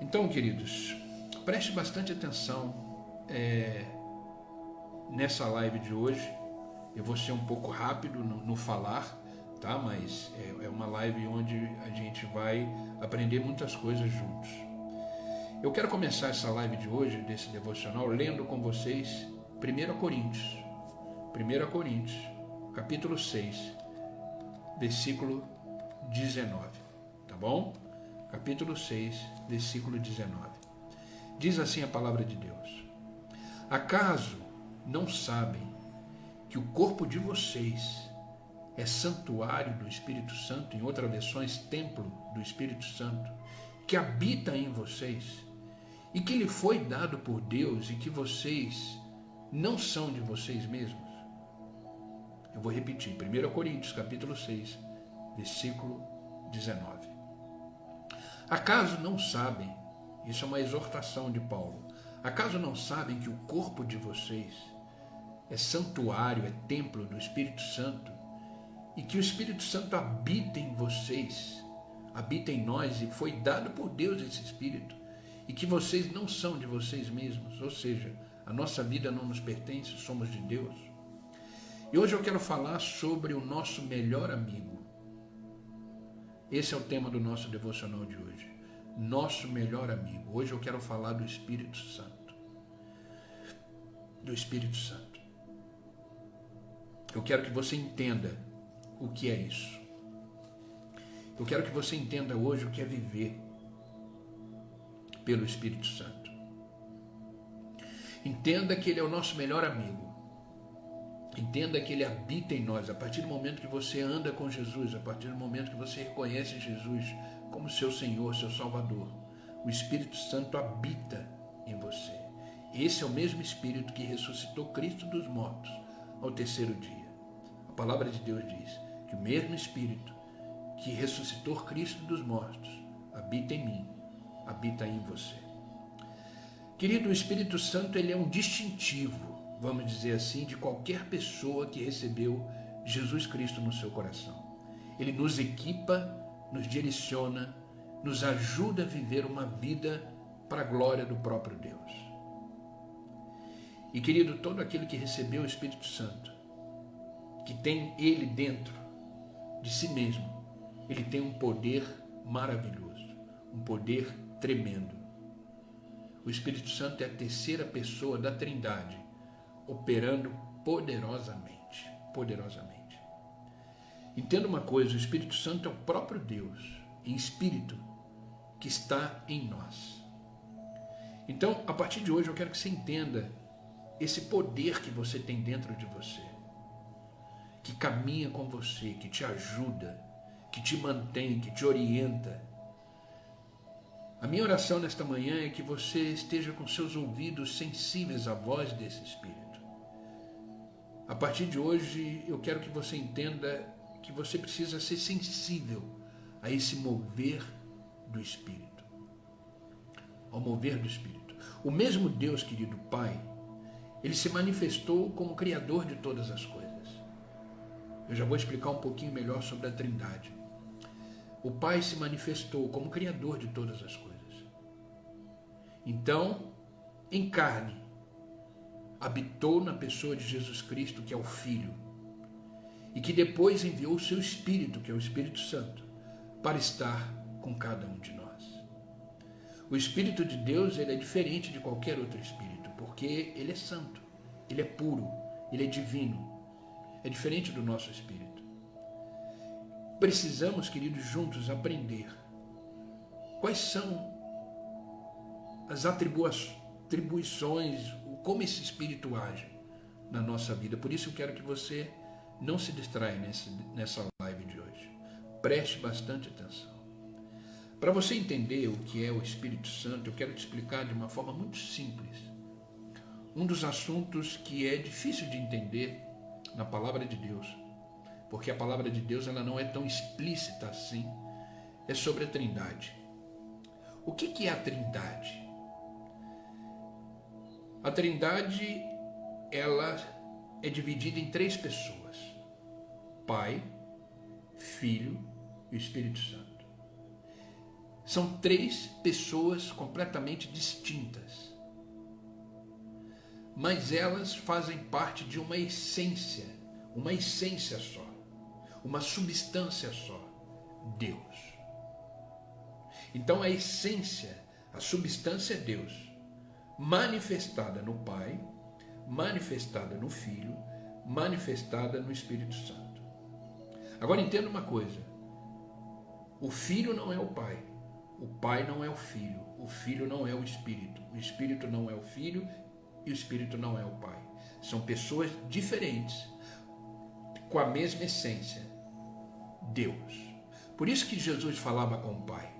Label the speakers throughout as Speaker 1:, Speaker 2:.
Speaker 1: Então, queridos, preste bastante atenção nessa live de hoje. Eu vou ser um pouco rápido no falar, tá? Mas é uma live onde a gente vai aprender muitas coisas juntos. Eu quero começar essa live de hoje, desse devocional, lendo com vocês 1 Coríntios, capítulo 6, versículo 19, tá bom? Capítulo 6, versículo 19. Diz assim a palavra de Deus: acaso não sabem que o corpo de vocês é santuário do Espírito Santo, em outras versões, templo do Espírito Santo, que habita em vocês, e que lhe foi dado por Deus, e que vocês não são de vocês mesmos? Eu vou repetir, 1 Coríntios, capítulo 6, versículo 19. Acaso não sabem, isso é uma exortação de Paulo, acaso não sabem que o corpo de vocês é santuário, é templo do Espírito Santo, e que o Espírito Santo habita em vocês, habita em nós, e foi dado por Deus esse Espírito, e que vocês não são de vocês mesmos, ou seja, a nossa vida não nos pertence, somos de Deus. E hoje eu quero falar sobre o nosso melhor amigo. Esse é o tema do nosso devocional de hoje. Nosso melhor amigo. Hoje eu quero falar do Espírito Santo. Do Espírito Santo. Eu quero que você entenda o que é isso. Eu quero que você entenda hoje o que é viver pelo Espírito Santo. Entenda que Ele é o nosso melhor amigo. Entenda que Ele habita em nós. A partir do momento que você anda com Jesus, a partir do momento que você reconhece Jesus como seu Senhor, seu Salvador, o Espírito Santo habita em você. Esse é o mesmo Espírito que ressuscitou Cristo dos mortos ao terceiro dia. A palavra de Deus diz que o mesmo Espírito que ressuscitou Cristo dos mortos habita em mim, habita em você. Querido, o Espírito Santo, ele é um distintivo, vamos dizer assim, de qualquer pessoa que recebeu Jesus Cristo no seu coração. Ele nos equipa, nos direciona, nos ajuda a viver uma vida para a glória do próprio Deus. E querido, todo aquele que recebeu o Espírito Santo, que tem Ele dentro de si mesmo, ele tem um poder maravilhoso, um poder tremendo. O Espírito Santo é a terceira pessoa da Trindade, operando poderosamente. Entenda uma coisa, o Espírito Santo é o próprio Deus, em espírito, que está em nós. Então, a partir de hoje, eu quero que você entenda esse poder que você tem dentro de você, que caminha com você, que te ajuda, que te mantém, que te orienta. A minha oração nesta manhã é que você esteja com seus ouvidos sensíveis à voz desse Espírito. A partir de hoje, eu quero que você entenda que você precisa ser sensível a esse mover do Espírito. Ao mover do Espírito. O mesmo Deus, querido Pai, Ele se manifestou como Criador de todas as coisas. Eu já vou explicar um pouquinho melhor sobre a Trindade. O Pai se manifestou como Criador de todas as coisas. Então, em carne, habitou na pessoa de Jesus Cristo, que é o Filho, e que depois enviou o seu Espírito, que é o Espírito Santo, para estar com cada um de nós. O Espírito de Deus, ele é diferente de qualquer outro Espírito, porque ele é santo, ele é puro, ele é divino, é diferente do nosso Espírito. Precisamos, queridos, juntos aprender quais são as atribuições, como esse Espírito age na nossa vida. Por isso eu quero que você não se distraia nessa live de hoje. Preste bastante atenção. Para você entender o que é o Espírito Santo, eu quero te explicar de uma forma muito simples. Um dos assuntos que é difícil de entender na palavra de Deus, porque a palavra de Deus ela não é tão explícita assim, é sobre a Trindade. O que é a Trindade? A Trindade, ela é dividida em 3 pessoas: Pai, Filho e Espírito Santo. São três pessoas completamente distintas, mas elas fazem parte de uma essência só, uma substância só, Deus. Então a essência, a substância é Deus, manifestada no Pai, manifestada no Filho, manifestada no Espírito Santo. Agora entenda uma coisa: o Filho não é o Pai, o Pai não é o Filho não é o Espírito não é o Filho e o Espírito não é o Pai. São pessoas diferentes, com a mesma essência, Deus. Por isso que Jesus falava com o Pai.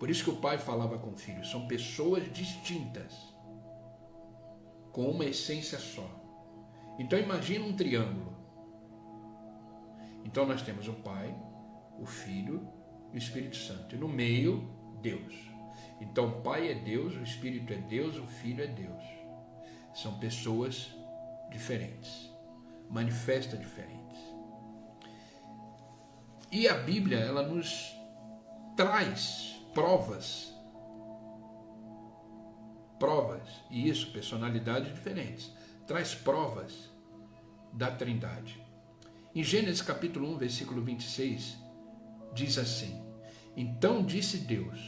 Speaker 1: Por isso que o Pai falava com o Filho. São pessoas distintas, com uma essência só. Então imagina um triângulo. Então nós temos o Pai, o Filho e o Espírito Santo. E no meio, Deus. Então o Pai é Deus, o Espírito é Deus, o Filho é Deus. São pessoas diferentes, manifesta diferentes. E a Bíblia, ela nos traz provas, e isso, personalidades diferentes, traz provas da Trindade. Em Gênesis capítulo 1, versículo 26, diz assim: então disse Deus,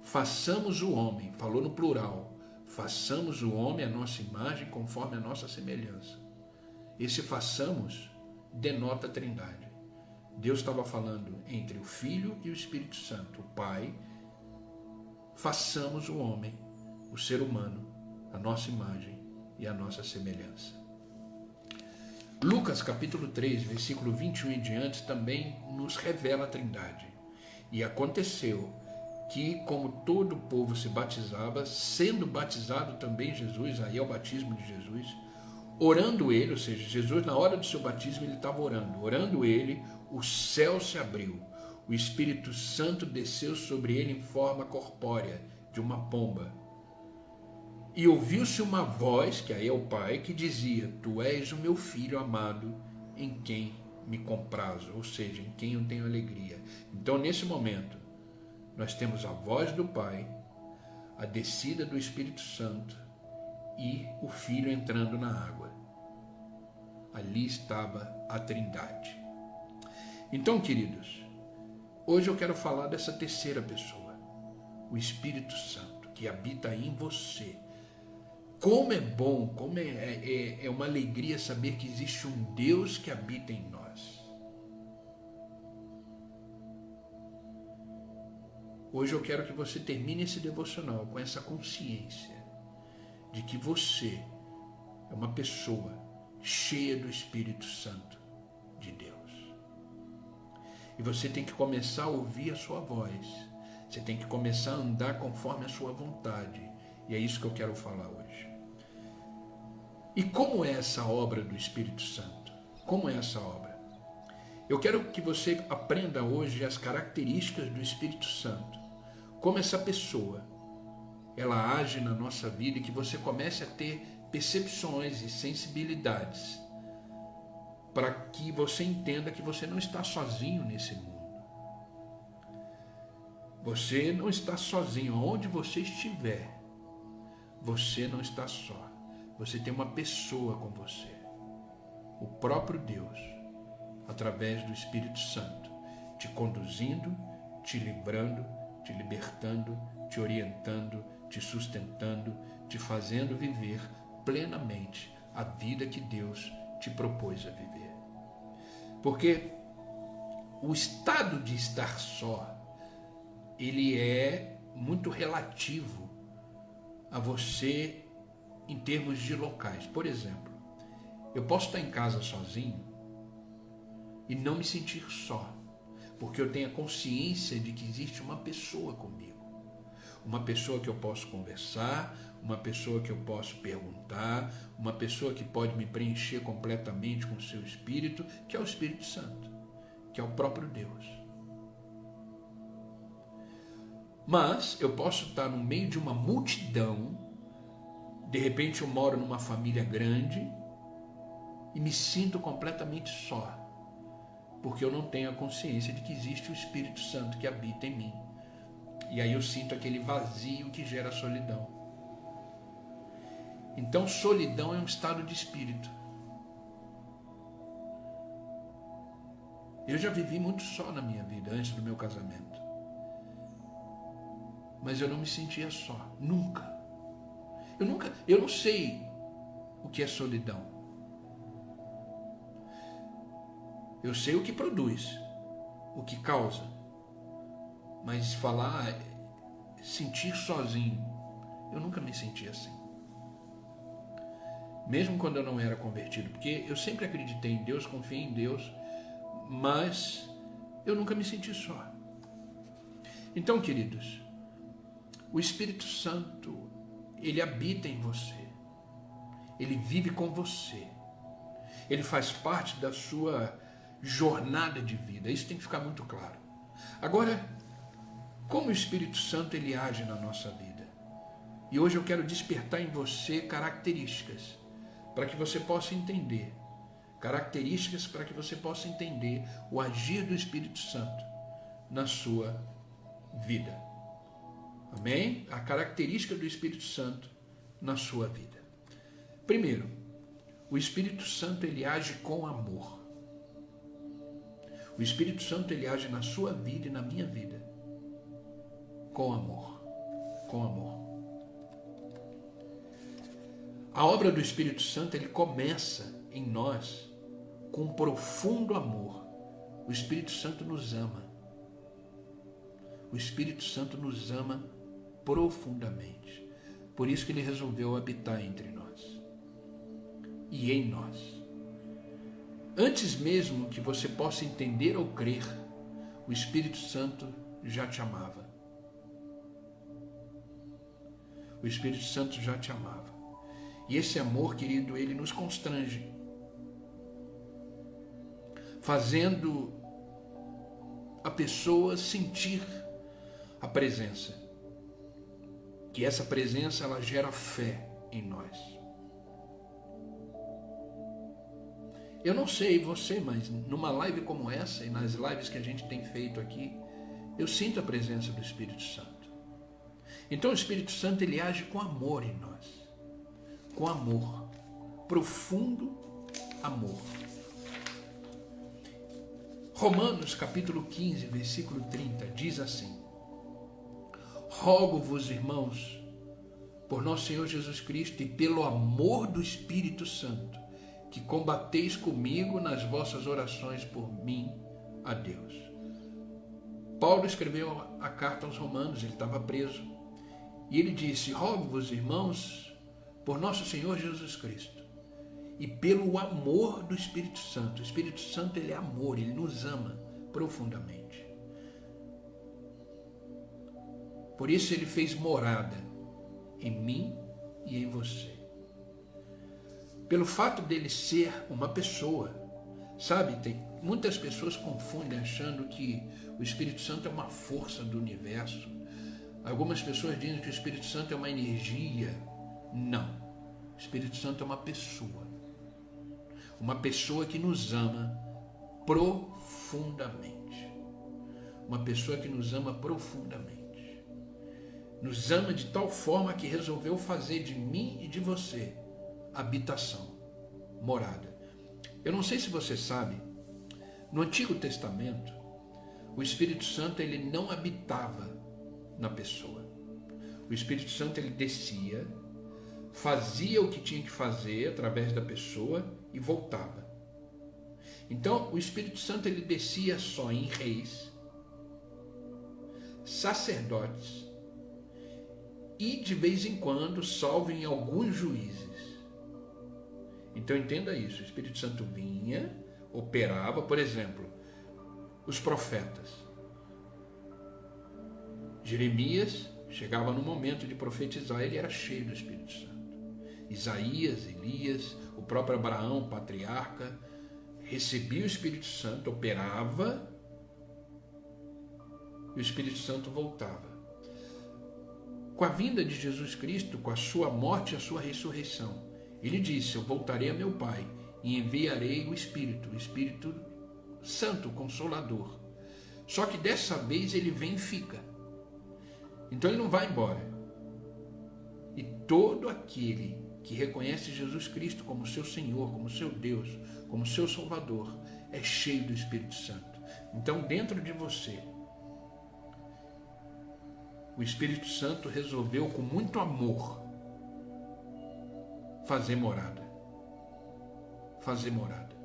Speaker 1: façamos o homem, falou no plural, façamos o homem à nossa imagem, conforme a nossa semelhança. Esse façamos denota a Trindade. Deus estava falando entre o Filho e o Espírito Santo, o Pai. Façamos o homem, o ser humano, a nossa imagem e a nossa semelhança. Lucas capítulo 3, versículo 21 em diante, também nos revela a Trindade. E aconteceu que, como todo o povo se batizava, sendo batizado também Jesus, aí é o batismo de Jesus, orando ele, ou seja, Jesus na hora do seu batismo ele estava orando ele, o céu se abriu, o Espírito Santo desceu sobre ele em forma corpórea, de uma pomba. E ouviu-se uma voz, que aí é o Pai, que dizia: tu és o meu Filho amado, em quem me comprazo, ou seja, em quem eu tenho alegria. Então, nesse momento, nós temos a voz do Pai, a descida do Espírito Santo e o Filho entrando na água. Ali estava a Trindade. Então, queridos, hoje eu quero falar dessa terceira pessoa, o Espírito Santo, que habita em você. Como é bom, como é uma alegria saber que existe um Deus que habita em nós. Hoje eu quero que você termine esse devocional com essa consciência de que você é uma pessoa cheia do Espírito Santo de Deus. E você tem que começar a ouvir a sua voz. Você tem que começar a andar conforme a sua vontade. E é isso que eu quero falar hoje. E como é essa obra do Espírito Santo? Como é essa obra? Eu quero que você aprenda hoje as características do Espírito Santo. Como essa pessoa, ela age na nossa vida e que você comece a ter percepções e sensibilidades para que você entenda que você não está sozinho nesse mundo. Você não está sozinho. Onde você estiver, você não está só. Você tem uma pessoa com você. O próprio Deus, através do Espírito Santo, te conduzindo, te livrando, te libertando, te orientando, te sustentando, te fazendo viver plenamente a vida que Deus te propôs a viver. Porque o estado de estar só, ele é muito relativo a você em termos de locais. Por exemplo, eu posso estar em casa sozinho e não me sentir só, porque eu tenho a consciência de que existe uma pessoa comigo. Uma pessoa que eu posso conversar, uma pessoa que eu posso perguntar, uma pessoa que pode me preencher completamente com o seu Espírito, que é o Espírito Santo, que é o próprio Deus. Mas eu posso estar no meio de uma multidão, de repente eu moro numa família grande e me sinto completamente só. porque eu não tenho a consciência de que existe o Espírito Santo que habita em mim. E aí eu sinto aquele vazio que gera solidão. Então, solidão é um estado de espírito. Eu já vivi muito só na minha vida, antes do meu casamento. Mas eu não me sentia só, nunca. Eu não sei o que é solidão. Eu sei o que produz, o que causa. Mas falar, sentir sozinho, eu nunca me senti assim. Mesmo quando eu não era convertido, porque eu sempre acreditei em Deus, confiei em Deus, mas eu nunca me senti só. Então, queridos, o Espírito Santo, ele habita em você, ele vive com você, ele faz parte da sua jornada de vida. Isso tem que ficar muito claro. Agora, como o Espírito Santo ele age na nossa vida? E hoje eu quero despertar em você características para que você possa entender. Características para que você possa entender o agir do Espírito Santo na sua vida. Amém? A característica do Espírito Santo na sua vida. Primeiro, o Espírito Santo ele age com amor. O Espírito Santo ele age na sua vida e na minha vida com amor. Com amor. A obra do Espírito Santo ele começa em nós com um profundo amor. O Espírito Santo nos ama. O Espírito Santo nos ama profundamente. Por isso que ele resolveu habitar entre nós e em nós. Antes mesmo que você possa entender ou crer, o Espírito Santo já te amava. O Espírito Santo já te amava. E esse amor, querido, ele nos constrange, fazendo a pessoa sentir a presença. Que essa presença ela gera fé em nós. Eu não sei você, mas numa live como essa e nas lives que a gente tem feito aqui, eu sinto a presença do Espírito Santo. Então o Espírito Santo ele age com amor em nós. Com amor. Profundo amor. Romanos capítulo 15, versículo 30, diz assim: Rogo-vos, irmãos, por nosso Senhor Jesus Cristo e pelo amor do Espírito Santo, que combateis comigo nas vossas orações por mim a Deus. Paulo escreveu a carta aos Romanos, ele estava preso, e ele disse: Rogo-vos, irmãos, por nosso Senhor Jesus Cristo e pelo amor do Espírito Santo. O Espírito Santo ele é amor, ele nos ama profundamente. Por isso ele fez morada em mim e em você. Pelo fato dele ser uma pessoa, sabe, muitas pessoas confundem achando que o Espírito Santo é uma força do universo. Algumas pessoas dizem que o Espírito Santo é uma energia. Não. O Espírito Santo é uma pessoa. Uma pessoa que nos ama profundamente. Uma pessoa que nos ama profundamente. Nos ama de tal forma que resolveu fazer de mim e de você habitação, morada. Eu não sei se você sabe, no Antigo Testamento, o Espírito Santo ele não habitava na pessoa. O Espírito Santo ele descia, fazia o que tinha que fazer através da pessoa e voltava. Então, o Espírito Santo ele descia só em reis, sacerdotes e de vez em quando salvo em alguns juízes. Então entenda isso, o Espírito Santo vinha, operava, por exemplo, os profetas. Jeremias chegava no momento de profetizar, ele era cheio do Espírito Santo. Isaías, Elias, o próprio Abraão, patriarca, recebia o Espírito Santo, operava, e o Espírito Santo voltava. Com a vinda de Jesus Cristo, com a sua morte e a sua ressurreição, ele disse: eu voltarei a meu Pai e enviarei o Espírito Santo, o Consolador. Só que dessa vez ele vem e fica. Então ele não vai embora. E todo aquele que reconhece Jesus Cristo como seu Senhor, como seu Deus, como seu Salvador, é cheio do Espírito Santo. Então dentro de você, o Espírito Santo resolveu com muito amor fazer morada. Fazer morada.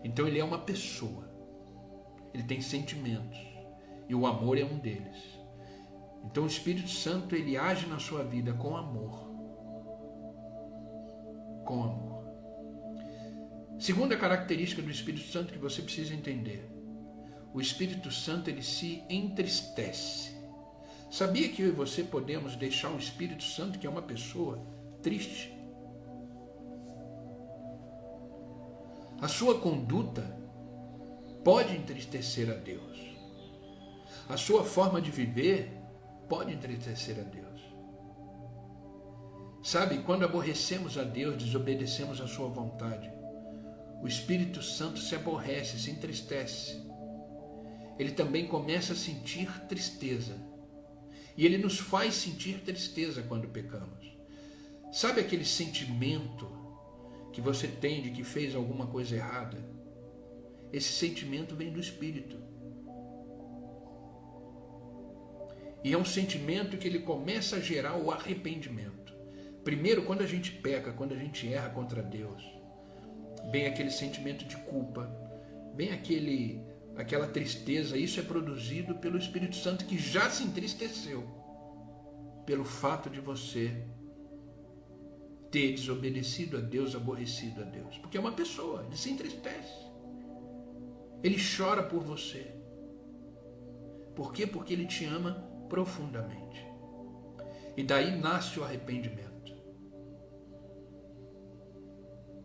Speaker 1: Então ele é uma pessoa. Ele tem sentimentos. E o amor é um deles. Então o Espírito Santo, ele age na sua vida com amor. Com amor. Segunda característica do Espírito Santo que você precisa entender. O Espírito Santo, ele se entristece. Sabia que eu e você podemos deixar o Espírito Santo, que é uma pessoa, triste? A sua conduta pode entristecer a Deus. A sua forma de viver pode entristecer a Deus. Sabe, quando aborrecemos a Deus, desobedecemos a sua vontade, o Espírito Santo se aborrece, se entristece. Ele também começa a sentir tristeza. E ele nos faz sentir tristeza quando pecamos. Sabe aquele sentimento que você tem de que fez alguma coisa errada? Esse sentimento vem do Espírito. E é um sentimento que ele começa a gerar o arrependimento. Primeiro, quando a gente peca, quando a gente erra contra Deus, vem aquele sentimento de culpa, vem aquela tristeza. Isso é produzido pelo Espírito Santo, que já se entristeceu pelo fato de você ter desobedecido a Deus, aborrecido a Deus. Porque é uma pessoa, ele se entristece. Ele chora por você. Por quê? Porque ele te ama profundamente. E daí nasce o arrependimento.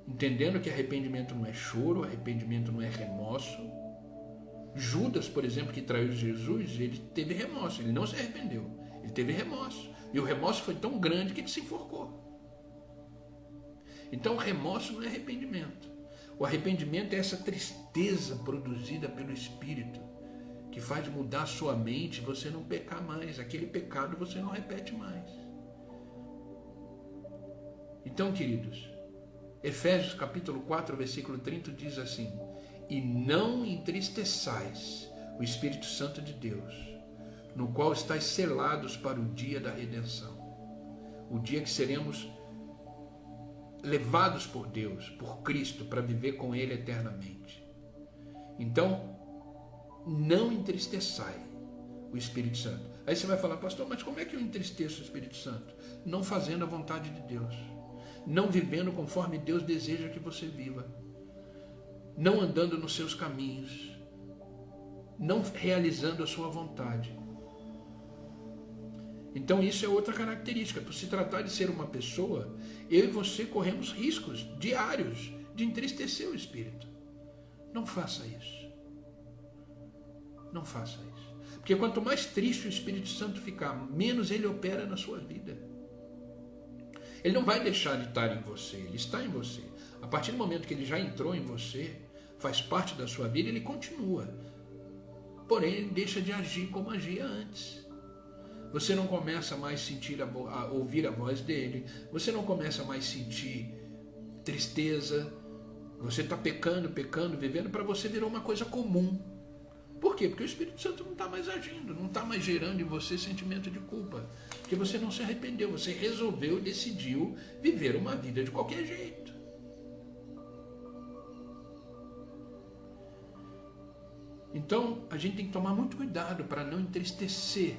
Speaker 1: Entendendo que arrependimento não é choro, arrependimento não é remorso. Judas, por exemplo, que traiu Jesus, ele teve remorso, ele não se arrependeu, ele teve remorso. E o remorso foi tão grande que ele se enforcou. Então o remorso não é arrependimento. O arrependimento é essa tristeza produzida pelo Espírito, que faz mudar a sua mente, você não pecar mais. Aquele pecado você não repete mais. Então, queridos, Efésios capítulo 4, versículo 30 diz assim: e não entristeçais o Espírito Santo de Deus, no qual estáis selados para o dia da redenção. O dia que seremos levados por Deus, por Cristo, para viver com Ele eternamente. Então, não entristeçai o Espírito Santo. Aí você vai falar: pastor, mas como é que eu entristeço o Espírito Santo? Não fazendo a vontade de Deus, não vivendo conforme Deus deseja que você viva, não andando nos seus caminhos, não realizando a sua vontade. Então isso é outra característica. Por se tratar de ser uma pessoa, eu e você corremos riscos diários de entristecer o Espírito. Não faça isso. Não faça isso. Porque quanto mais triste o Espírito Santo ficar, menos ele opera na sua vida. Ele não vai deixar de estar em você, ele está em você. A partir do momento que ele já entrou em você, faz parte da sua vida, ele continua. Porém, ele deixa de agir como agia antes. Você não começa mais a ouvir a voz dele, você não começa mais a sentir tristeza, você está pecando, vivendo, para você virou uma coisa comum. Por quê? Porque o Espírito Santo não está mais agindo, não está mais gerando em você sentimento de culpa, porque você não se arrependeu, você resolveu, decidiu viver uma vida de qualquer jeito. Então, a gente tem que tomar muito cuidado para não entristecer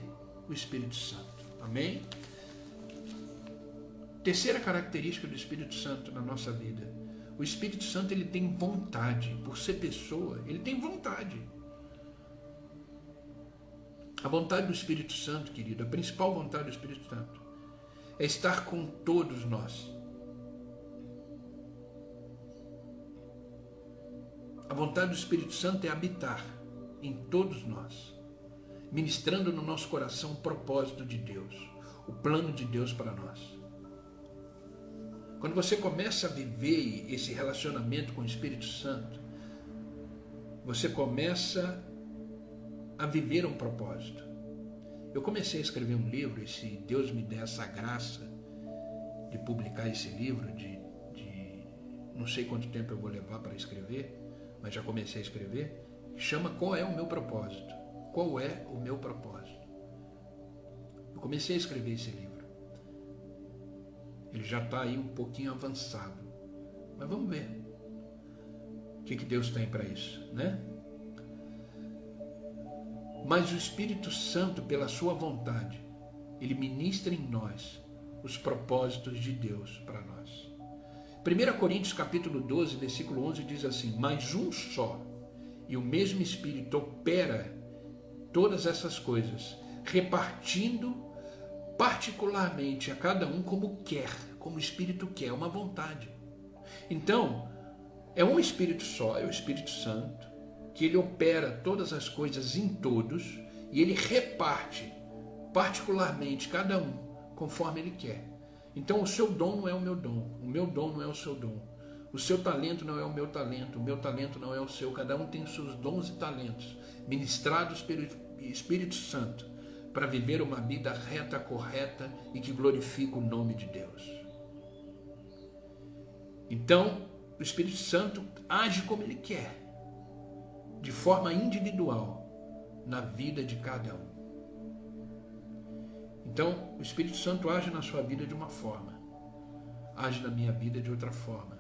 Speaker 1: o Espírito Santo. Amém? Terceira característica do Espírito Santo na nossa vida. O Espírito Santo, ele tem vontade. Por ser pessoa, ele tem vontade. A vontade do Espírito Santo, querido, a principal vontade do Espírito Santo é estar com todos nós. A vontade do Espírito Santo é habitar em todos nós, ministrando no nosso coração o propósito de Deus, o plano de Deus para nós. Quando você começa a viver esse relacionamento com o Espírito Santo, você começa a viver um propósito. Eu comecei a escrever um livro, e se Deus me der essa graça de publicar esse livro, não sei quanto tempo eu vou levar para escrever, mas já comecei a escrever, chama Qual é o meu propósito? Qual é o meu propósito? Eu comecei a escrever esse livro. Ele já está aí um pouquinho avançado, mas vamos ver o que Deus tem para isso, né? Mas o Espírito Santo, pela sua vontade, ele ministra em nós os propósitos de Deus para nós. 1 Coríntios capítulo 12, versículo 11 diz assim: mas um só e o mesmo Espírito opera todas essas coisas, repartindo particularmente a cada um como quer, como o Espírito quer, uma vontade. Então, é um Espírito só, é o Espírito Santo, que ele opera todas as coisas em todos e ele reparte particularmente cada um conforme ele quer. Então o seu dom não é o meu dom não é o seu dom, o seu talento não é o meu talento não é o seu, cada um tem os seus dons e talentos ministrados pelo Espírito Santo para viver uma vida reta, correta e que glorifica o nome de Deus. Então o Espírito Santo age como ele quer, de forma individual, na vida de cada um. Então, o Espírito Santo age na sua vida de uma forma, age na minha vida de outra forma,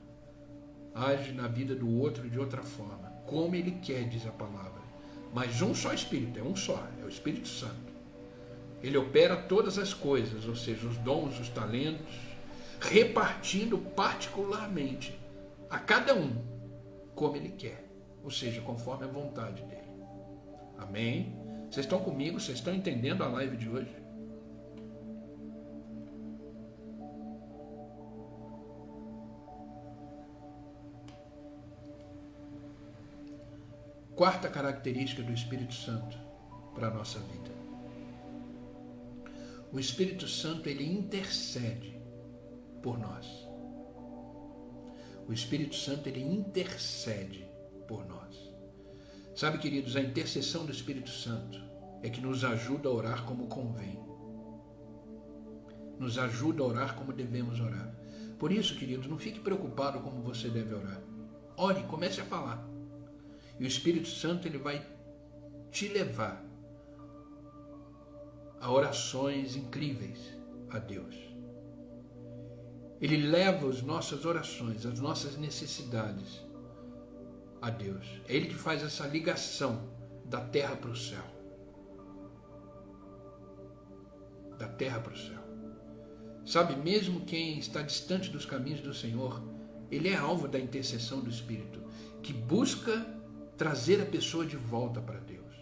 Speaker 1: age na vida do outro de outra forma, como ele quer, diz a palavra. Mas um só Espírito, é um só, é o Espírito Santo. Ele opera todas as coisas, ou seja, os dons, os talentos, repartindo particularmente a cada um como ele quer, ou seja, conforme a vontade dele. Amém? Vocês estão comigo? Vocês estão entendendo a live de hoje? Quarta característica do Espírito Santo para a nossa vida. O Espírito Santo, ele intercede por nós. O Espírito Santo, ele intercede por nós. Sabe, queridos, a intercessão do Espírito Santo é que nos ajuda a orar como convém. Nos ajuda a orar como devemos orar. Por isso, queridos, não fique preocupado como você deve orar. Ore, comece a falar. E o Espírito Santo, ele vai te levar a orações incríveis a Deus. Ele leva as nossas orações, as nossas necessidades a Deus. É Ele que faz essa ligação da terra para o céu. Da terra para o céu. Sabe, mesmo quem está distante dos caminhos do Senhor, ele é alvo da intercessão do Espírito, que busca trazer a pessoa de volta para Deus.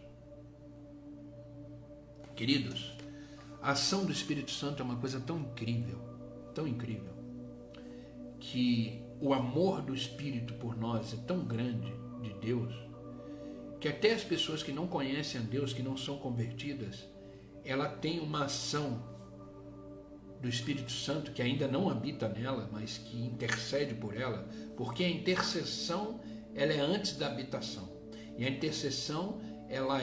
Speaker 1: Queridos, a ação do Espírito Santo é uma coisa tão incrível, que o amor do Espírito por nós é tão grande, de Deus, que até as pessoas que não conhecem a Deus, que não são convertidas, ela tem uma ação do Espírito Santo que ainda não habita nela, mas que intercede por ela, porque a intercessão, ela é antes da habitação. E a intercessão, ela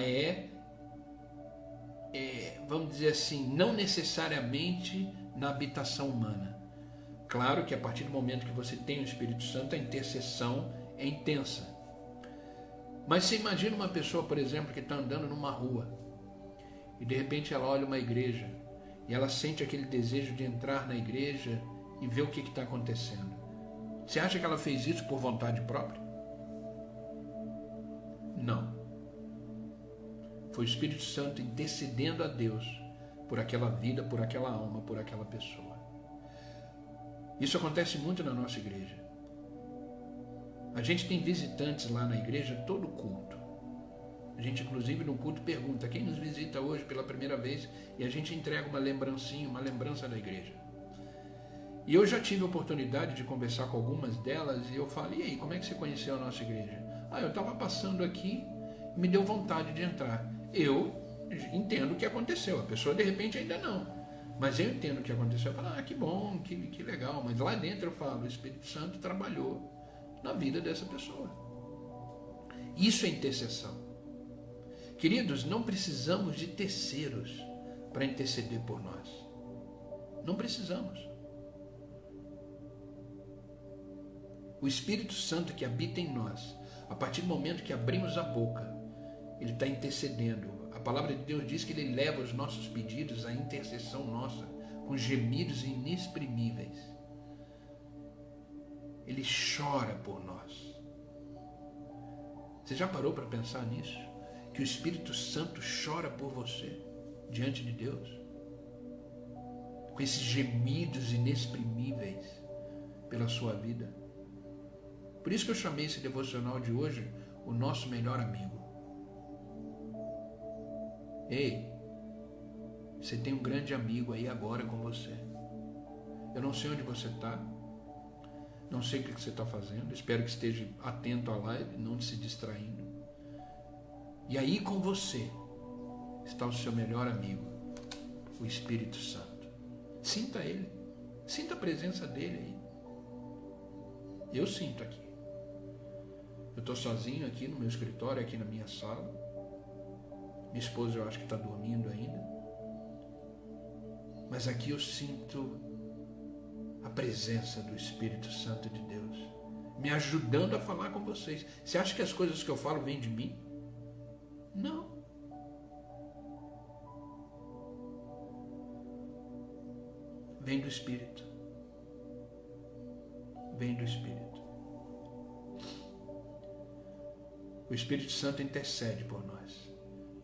Speaker 1: vamos dizer assim, não necessariamente na habitação humana. Claro que a partir do momento que você tem o Espírito Santo, a intercessão é intensa. Mas você imagina uma pessoa, por exemplo, que está andando numa rua e de repente ela olha uma igreja e ela sente aquele desejo de entrar na igreja e ver o que está acontecendo. Você acha que ela fez isso por vontade própria? Não. Foi o Espírito Santo intercedendo a Deus por aquela vida, por aquela alma, por aquela pessoa. Isso acontece muito na nossa igreja. A gente tem visitantes lá na igreja todo culto. A gente, inclusive, no culto pergunta quem nos visita hoje pela primeira vez, e a gente entrega uma lembrancinha, uma lembrança da igreja. E eu já tive a oportunidade de conversar com algumas delas e eu falo, e aí, como é que você conheceu a nossa igreja? Eu estava passando aqui e me deu vontade de entrar. Eu entendo o que aconteceu, a pessoa de repente ainda não, mas eu entendo o que aconteceu. Eu falo, que bom, que legal, mas lá dentro eu falo, o Espírito Santo trabalhou na vida dessa pessoa. Isso é intercessão. Queridos, não precisamos de terceiros para interceder por nós. Não precisamos. O Espírito Santo que habita em nós, a partir do momento que abrimos a boca, ele está intercedendo. A palavra de Deus diz que ele leva os nossos pedidos à intercessão nossa, com gemidos inexprimíveis. Ele chora por nós. Você já parou para pensar nisso? Que o Espírito Santo chora por você diante de Deus? Com esses gemidos inexprimíveis pela sua vida. Por isso que eu chamei esse devocional de hoje o nosso melhor amigo. Ei, você tem um grande amigo aí agora com você. Eu não sei onde você está, não sei o que você está fazendo, espero que esteja atento à live, não se distraindo. E aí com você está o seu melhor amigo, o Espírito Santo. Sinta ele, sinta a presença dele aí. Eu sinto aqui. Eu estou sozinho aqui no meu escritório, aqui na minha sala. Minha esposa eu acho que está dormindo ainda. Mas aqui eu sinto a presença do Espírito Santo de Deus, me ajudando a falar com vocês. Você acha que as coisas que eu falo vêm de mim? Não. Vem do Espírito. Vem do Espírito. O Espírito Santo intercede por nós.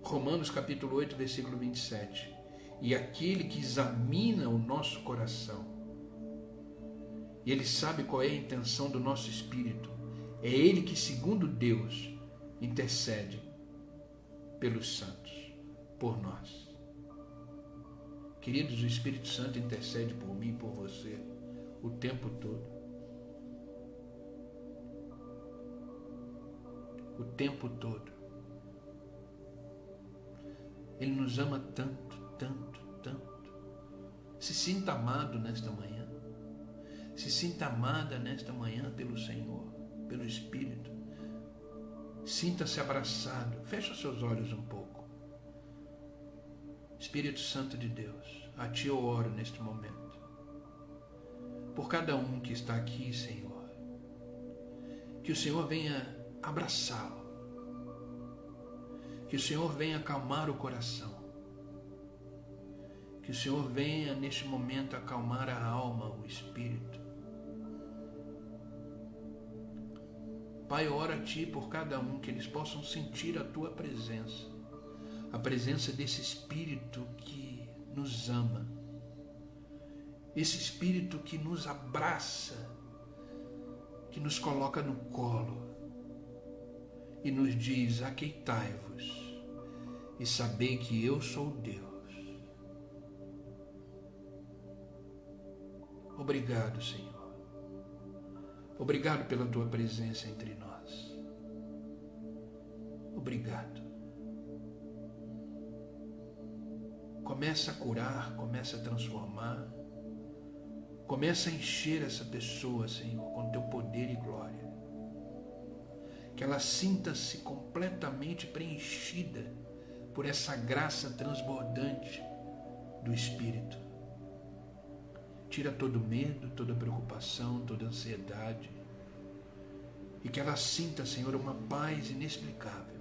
Speaker 1: Romanos capítulo 8, versículo 27. E aquele que examina o nosso coração, e ele sabe qual é a intenção do nosso espírito, é ele que, segundo Deus, intercede pelos santos, por nós. Queridos, o Espírito Santo intercede por mim e por você o tempo todo. O tempo todo. Ele nos ama tanto, tanto, tanto. Se sinta amado nesta manhã. Se sinta amada nesta manhã pelo Senhor, pelo Espírito. Sinta-se abraçado. Feche os seus olhos um pouco. Espírito Santo de Deus, a Ti eu oro neste momento. Por cada um que está aqui, Senhor. Que o Senhor venha abraçá-lo. Que o Senhor venha acalmar o coração. Que o Senhor venha neste momento acalmar a alma, o espírito. Pai, eu oro a Ti por cada um, que eles possam sentir a Tua presença. A presença desse Espírito que nos ama. Esse Espírito que nos abraça, que nos coloca no colo e nos diz: aqueitai-vos e sabei que eu sou Deus. Obrigado, Senhor. Obrigado pela Tua presença entre nós. Obrigado. Começa a curar, começa a transformar. Começa a encher essa pessoa, Senhor, com Teu poder e glória. Que ela sinta-se completamente preenchida por essa graça transbordante do Espírito. Tira todo medo, toda preocupação, toda ansiedade. E que ela sinta, Senhor, uma paz inexplicável.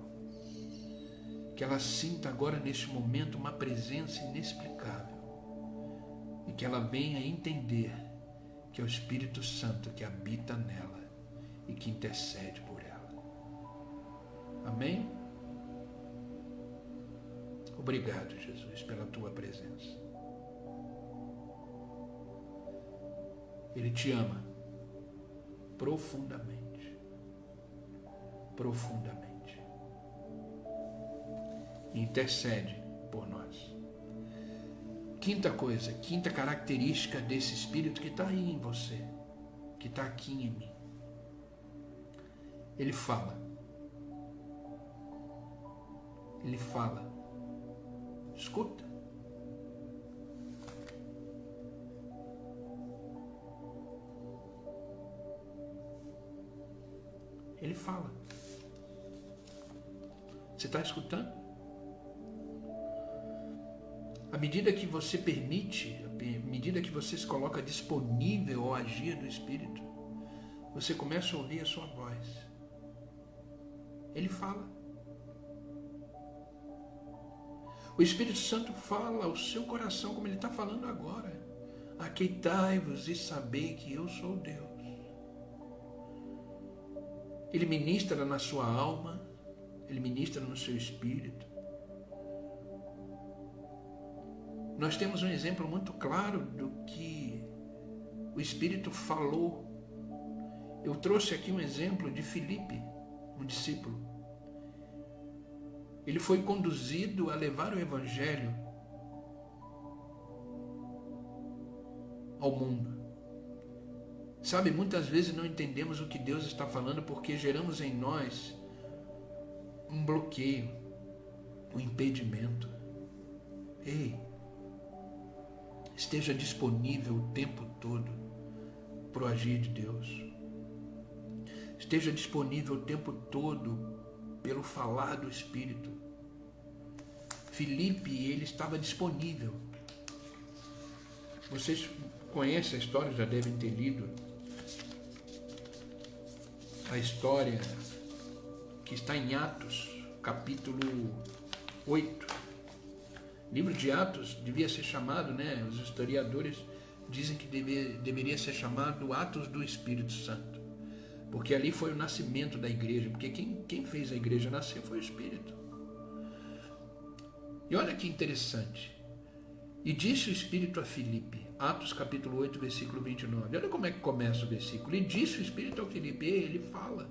Speaker 1: Que ela sinta agora, neste momento, uma presença inexplicável. E que ela venha entender que é o Espírito Santo que habita nela e que intercede por ela. Amém? Obrigado, Jesus, pela Tua presença. Ele te ama profundamente. Profundamente. E intercede por nós. Quinta coisa, quinta característica desse Espírito que está aí em você, que está aqui em mim. Ele fala. Ele fala. Escuta. Ele fala. Você está escutando? À medida que você permite, à medida que você se coloca disponível ao agir do Espírito, você começa a ouvir a sua voz. Ele fala. O Espírito Santo fala ao seu coração como ele está falando agora. Aqueitai-vos e sabei que eu sou Deus. Ele ministra na sua alma, ele ministra no seu espírito. Nós temos um exemplo muito claro do que o Espírito falou. Eu trouxe aqui um exemplo de Filipe, um discípulo. Ele foi conduzido a levar o Evangelho ao mundo. Sabe, muitas vezes não entendemos o que Deus está falando porque geramos em nós um bloqueio, um impedimento. Ei, esteja disponível o tempo todo para o agir de Deus. Esteja disponível o tempo todo pelo falar do Espírito. Filipe, ele estava disponível. Vocês conhecem a história, já devem ter lido a história que está em Atos, capítulo 8. O livro de Atos devia ser chamado, os historiadores dizem que deveria ser chamado Atos do Espírito Santo, porque ali foi o nascimento da igreja, porque quem fez a igreja nascer foi o Espírito. E olha que interessante. E disse o Espírito a Filipe, Atos capítulo 8, versículo 29. Olha como é que começa o versículo. E disse o Espírito ao Filipe, ele fala.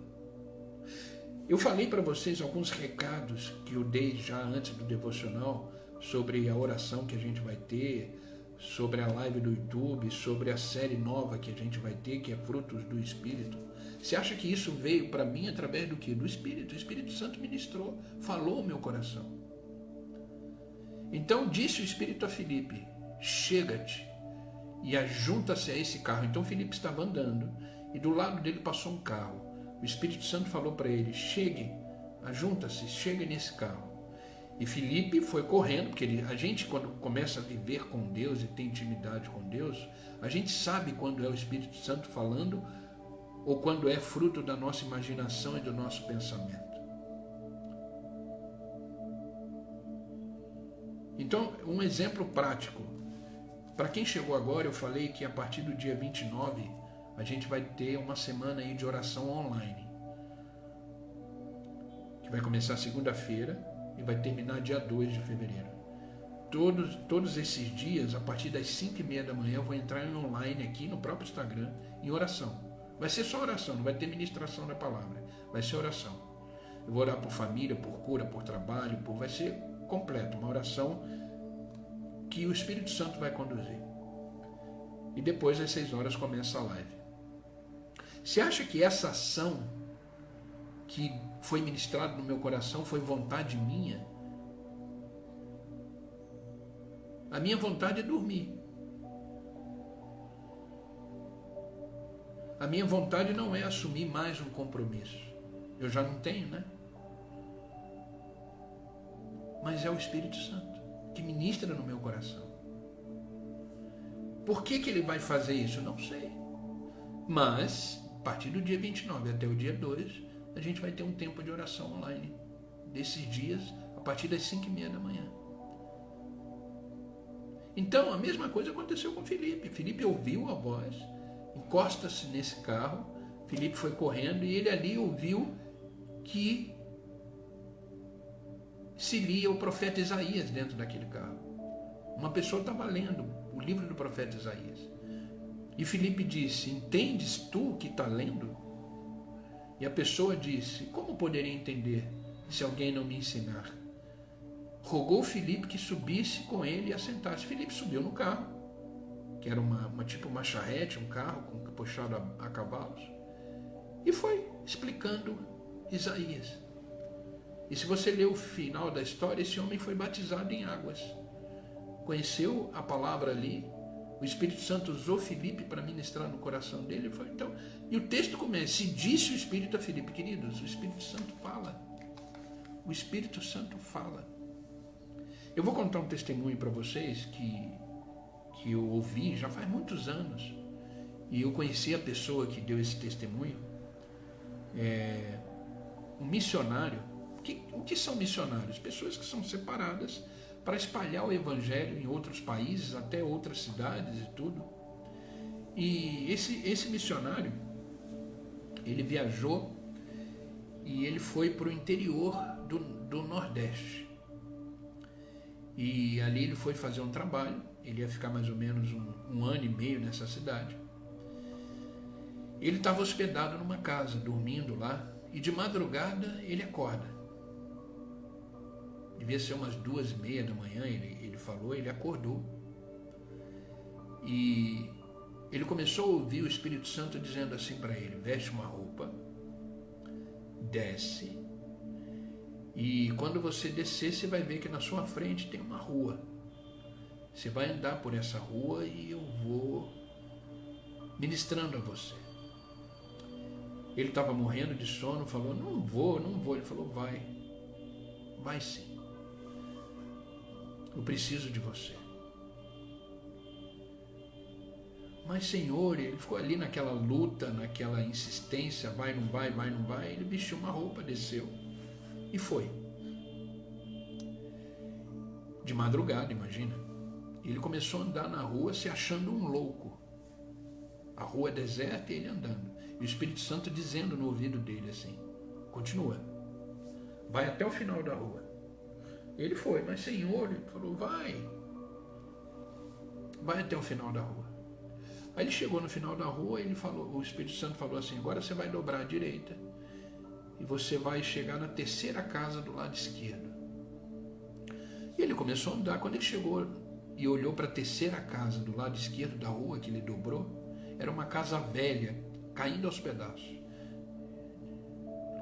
Speaker 1: Eu falei para vocês alguns recados que eu dei já antes do devocional, sobre a oração que a gente vai ter, sobre a live do YouTube, sobre a série nova que a gente vai ter, que é Frutos do Espírito. Você acha que isso veio para mim através do quê? Do Espírito. O Espírito Santo ministrou, falou o meu coração. Então disse o Espírito a Filipe, chega-te e ajunta-se a esse carro. Então Filipe estava andando e do lado dele passou um carro. O Espírito Santo falou para ele, chegue, ajunta-se, chegue nesse carro. E Filipe foi correndo, porque a gente quando começa a viver com Deus e tem intimidade com Deus, a gente sabe quando é o Espírito Santo falando ou quando é fruto da nossa imaginação e do nosso pensamento. Então, um exemplo prático. Para quem chegou agora, eu falei que a partir do dia 29, a gente vai ter uma semana aí de oração online. Que vai começar segunda-feira e vai terminar dia 2 de fevereiro. Todos esses dias, a partir das 5h30 da manhã, eu vou entrar em online aqui no próprio Instagram, em oração. Vai ser só oração, não vai ter ministração da palavra. Vai ser oração. Eu vou orar por família, por cura, por trabalho, vai ser completo, uma oração que o Espírito Santo vai conduzir. E depois às 6 horas começa a live. Você acha que essa ação que foi ministrada no meu coração foi vontade minha? A minha vontade é dormir. A minha vontade não é assumir mais um compromisso. Eu já não tenho, né? Mas é o Espírito Santo que ministra no meu coração. Por que ele vai fazer isso? Eu não sei. Mas, a partir do dia 29 até o dia 2, a gente vai ter um tempo de oração online. Desses dias, a partir das 5h30 da manhã. Então, a mesma coisa aconteceu com Filipe. Filipe ouviu a voz, encosta-se nesse carro, Filipe foi correndo e ele ali ouviu que se lia o profeta Isaías dentro daquele carro. Uma pessoa estava lendo o livro do profeta Isaías. E Filipe disse, entendes tu o que está lendo? E a pessoa disse, como poderia entender se alguém não me ensinar? Rogou Filipe que subisse com ele e assentasse. Filipe subiu no carro, que era uma charrete, um carro puxado a cavalos, e foi explicando Isaías. E se você ler o final da história, esse homem foi batizado em águas. Conheceu a palavra ali, o Espírito Santo usou Filipe para ministrar no coração dele. E o texto começa, se disse o Espírito a Filipe, queridos, o Espírito Santo fala. O Espírito Santo fala. Eu vou contar um testemunho para vocês que eu ouvi já faz muitos anos. E eu conheci a pessoa que deu esse testemunho. Um missionário. O que são missionários? Pessoas que são separadas para espalhar o evangelho em outros países, até outras cidades e tudo. E esse missionário, ele viajou e ele foi para o interior do Nordeste. E ali ele foi fazer um trabalho, ele ia ficar mais ou menos um ano e meio nessa cidade. Ele estava hospedado numa casa, dormindo lá, e de madrugada ele acorda. Devia ser umas 2:30 da manhã, ele falou, ele acordou. E ele começou a ouvir o Espírito Santo dizendo assim para ele: veste uma roupa, desce, e quando você descer, você vai ver que na sua frente tem uma rua. Você vai andar por essa rua e eu vou ministrando a você. Ele estava morrendo de sono, falou: não vou. Ele falou: vai sim. Eu preciso de você. Mas, Senhor, ele ficou ali naquela luta, naquela insistência, vai, não vai. Ele vestiu uma roupa, desceu e foi. De madrugada, imagina. Ele começou a andar na rua se achando um louco. A rua é deserta e ele andando. E o Espírito Santo dizendo no ouvido dele assim: continua, vai até o final da rua. Ele foi, mas Senhor, ele falou: vai até o final da rua. Aí ele chegou no final da rua e ele falou, o Espírito Santo falou assim: agora você vai dobrar à direita e você vai chegar na terceira casa do lado esquerdo. E ele começou a andar. Quando ele chegou e olhou para a terceira casa do lado esquerdo da rua que ele dobrou, era uma casa velha, caindo aos pedaços,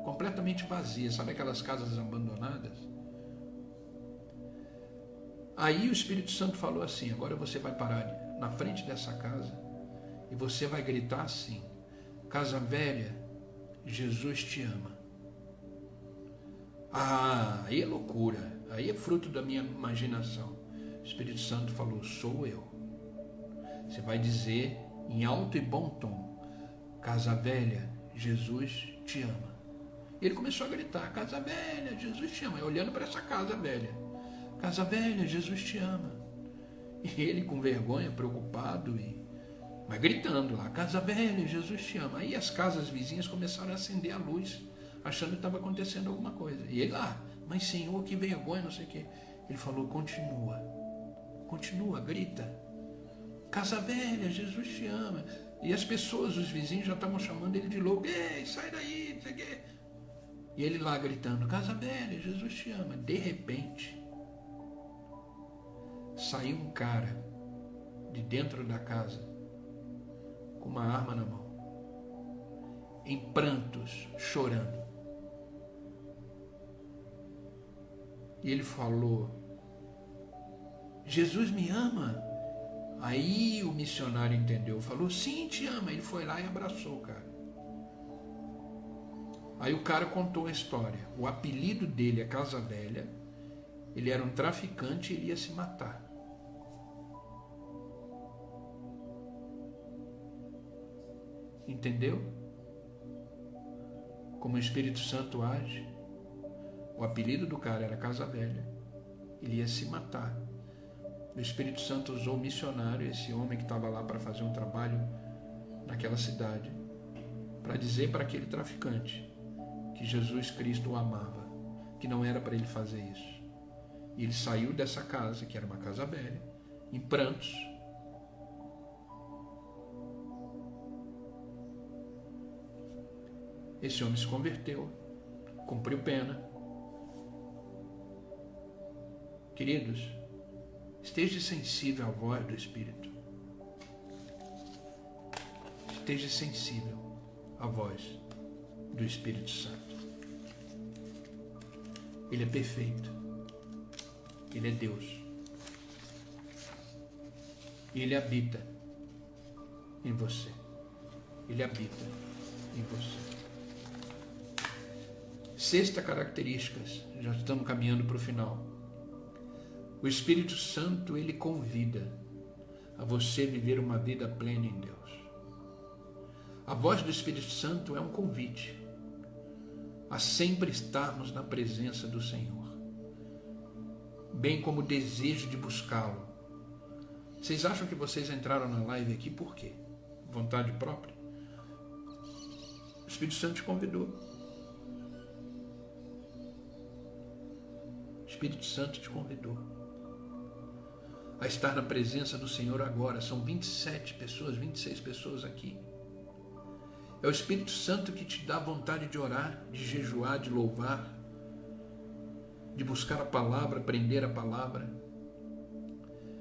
Speaker 1: completamente vazia. Sabe aquelas casas abandonadas? Aí o Espírito Santo falou assim: agora você vai parar na frente dessa casa e você vai gritar assim: casa velha, Jesus te ama. Aí é loucura, aí é fruto da minha imaginação. O Espírito Santo falou: sou eu. Você vai dizer em alto e bom tom: casa velha, Jesus te ama. E ele começou a gritar: casa velha, Jesus te ama. E olhando para essa casa velha: casa velha, Jesus te ama. E ele com vergonha, preocupado, mas gritando lá: casa velha, Jesus te ama. Aí as casas vizinhas começaram a acender a luz, achando que estava acontecendo alguma coisa. E ele lá: mas Senhor, que vergonha, não sei o quê. Ele falou: continua, grita: casa velha, Jesus te ama. E as pessoas, os vizinhos já estavam chamando ele de louco: ei, sai daí, não sei o quê. E ele lá gritando: casa velha, Jesus te ama. De repente, saiu um cara de dentro da casa com uma arma na mão, em prantos, chorando. E ele falou: Jesus me ama? Aí o missionário entendeu, falou: sim, te ama. Ele foi lá e abraçou o cara. Aí o cara contou a história. O apelido dele é Casa Velha. Ele era um traficante e ele ia se matar. Entendeu? Como o Espírito Santo age. O apelido do cara era Casa Velha. Ele ia se matar. O Espírito Santo usou o missionário, esse homem que estava lá para fazer um trabalho naquela cidade, para dizer para aquele traficante que Jesus Cristo o amava, que não era para ele fazer isso. E ele saiu dessa casa, que era uma casa velha, em prantos. Esse homem se converteu, cumpriu pena. Queridos, esteja sensível à voz do Espírito. Esteja sensível à voz do Espírito Santo. Ele é perfeito. Ele é Deus. E Ele habita em você. Ele habita em você. Sexta característica, já estamos caminhando para o final. O Espírito Santo, ele convida a você viver uma vida plena em Deus. A voz do Espírito Santo é um convite a sempre estarmos na presença do Senhor, bem como o desejo de buscá-lo. Vocês acham que vocês entraram na live aqui por quê? Vontade própria? O Espírito Santo te convidou. O Espírito Santo te convidou a estar na presença do Senhor agora. São 27 pessoas, 26 pessoas aqui. É o Espírito Santo que te dá vontade de orar, de jejuar, de louvar, de buscar a palavra, aprender a palavra.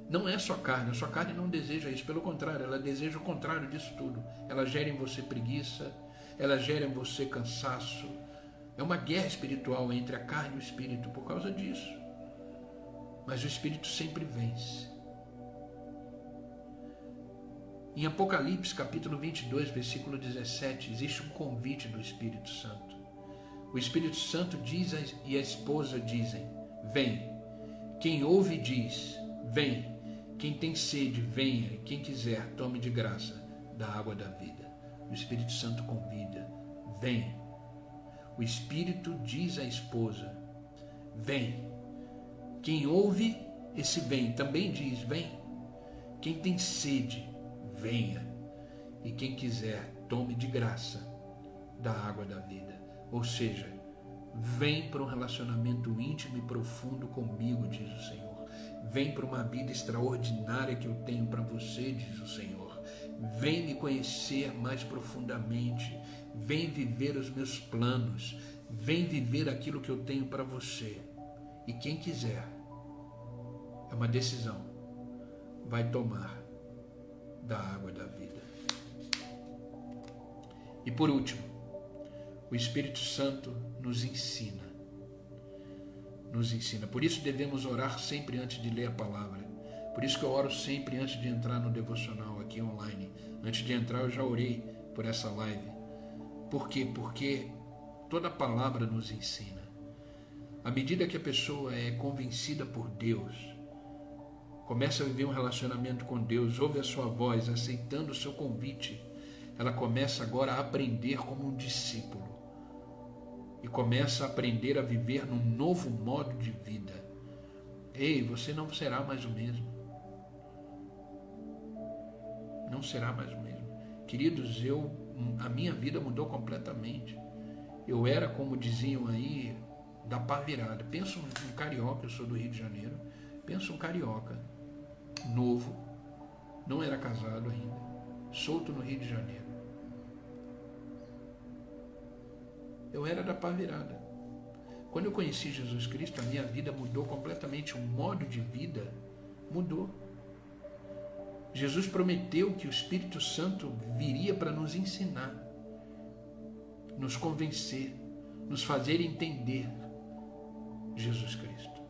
Speaker 1: Não é a sua carne não deseja isso, pelo contrário, ela deseja o contrário disso tudo. Ela gera em você preguiça, ela gera em você cansaço. É uma guerra espiritual entre a carne e o Espírito por causa disso. Mas o Espírito sempre vence. Em Apocalipse, capítulo 22, versículo 17, existe um convite do Espírito Santo. O Espírito Santo diz e a esposa dizem: vem. Quem ouve diz: vem. Quem tem sede, venha. E quem quiser, tome de graça da água da vida. O Espírito Santo convida: vem. O Espírito diz à esposa: vem. Quem ouve, esse vem, também diz: vem. Quem tem sede, venha. E quem quiser, tome de graça da água da vida. Ou seja, vem para um relacionamento íntimo e profundo comigo, diz o Senhor. Vem para uma vida extraordinária que eu tenho para você, diz o Senhor. Vem me conhecer mais profundamente. Vem viver os meus planos. Vem viver aquilo que eu tenho para você. E quem quiser, é uma decisão, vai tomar da água da vida. E por último, o Espírito Santo nos ensina. Nos ensina. Por isso devemos orar sempre antes de ler a palavra. Por isso que eu oro sempre antes de entrar no devocional aqui online. Antes de entrar eu já orei por essa live. Por quê? Porque toda palavra nos ensina. À medida que a pessoa é convencida por Deus, começa a viver um relacionamento com Deus, ouve a sua voz, aceitando o seu convite, ela começa agora a aprender como um discípulo e começa a aprender a viver num novo modo de vida. Ei, você não será mais o mesmo. Não será mais o mesmo. Queridos, a minha vida mudou completamente. Eu era, como diziam aí, da pá virada. Pensa um carioca, eu sou do Rio de Janeiro, pensa um carioca, novo, não era casado ainda, solto no Rio de Janeiro. Eu era da pá virada. Quando eu conheci Jesus Cristo, a minha vida mudou completamente, o modo de vida mudou. Jesus prometeu que o Espírito Santo viria para nos ensinar, nos convencer, nos fazer entender Jesus Cristo.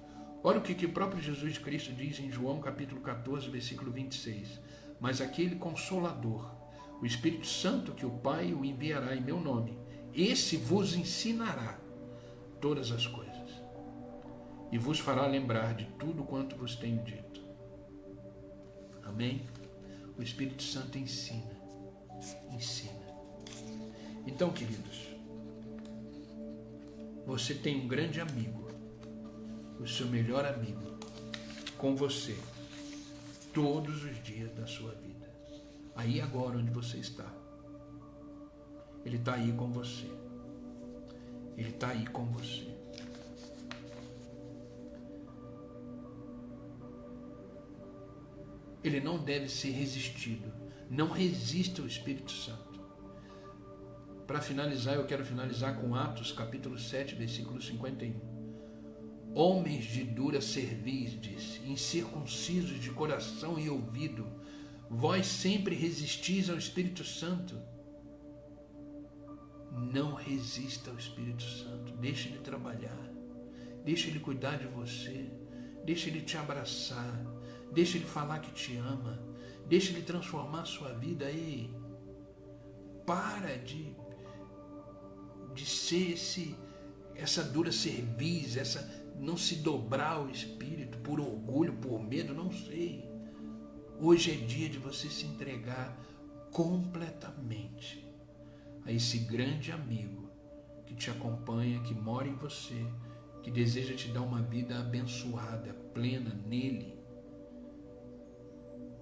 Speaker 1: Olha o que o próprio Jesus Cristo diz em João capítulo 14, versículo 26. Mas aquele Consolador, o Espírito Santo que o Pai o enviará em meu nome, esse vos ensinará todas as coisas e vos fará lembrar de tudo quanto vos tenho dito. Amém? O Espírito Santo ensina. Então, queridos, você tem um grande amigo, o seu melhor amigo, com você todos os dias da sua vida. Aí agora onde você está, Ele está aí com você. Ele está aí com você. Ele não deve ser resistido. Não resista ao Espírito Santo. Para finalizar, eu quero finalizar com Atos capítulo 7, versículo 51. Homens de dura cerviz, disse, incircuncisos de coração e ouvido, vós sempre resistis ao Espírito Santo. Não resista ao Espírito Santo. Deixe ele trabalhar. Deixe ele cuidar de você. Deixe ele te abraçar. Deixe ele falar que te ama. Deixe ele transformar a sua vida. Ei, para de ser essa dura cerviz, essa não se dobrar ao Espírito por orgulho, por medo, não sei. Hoje é dia de você se entregar completamente a esse grande amigo que te acompanha, que mora em você, que deseja te dar uma vida abençoada, plena nele.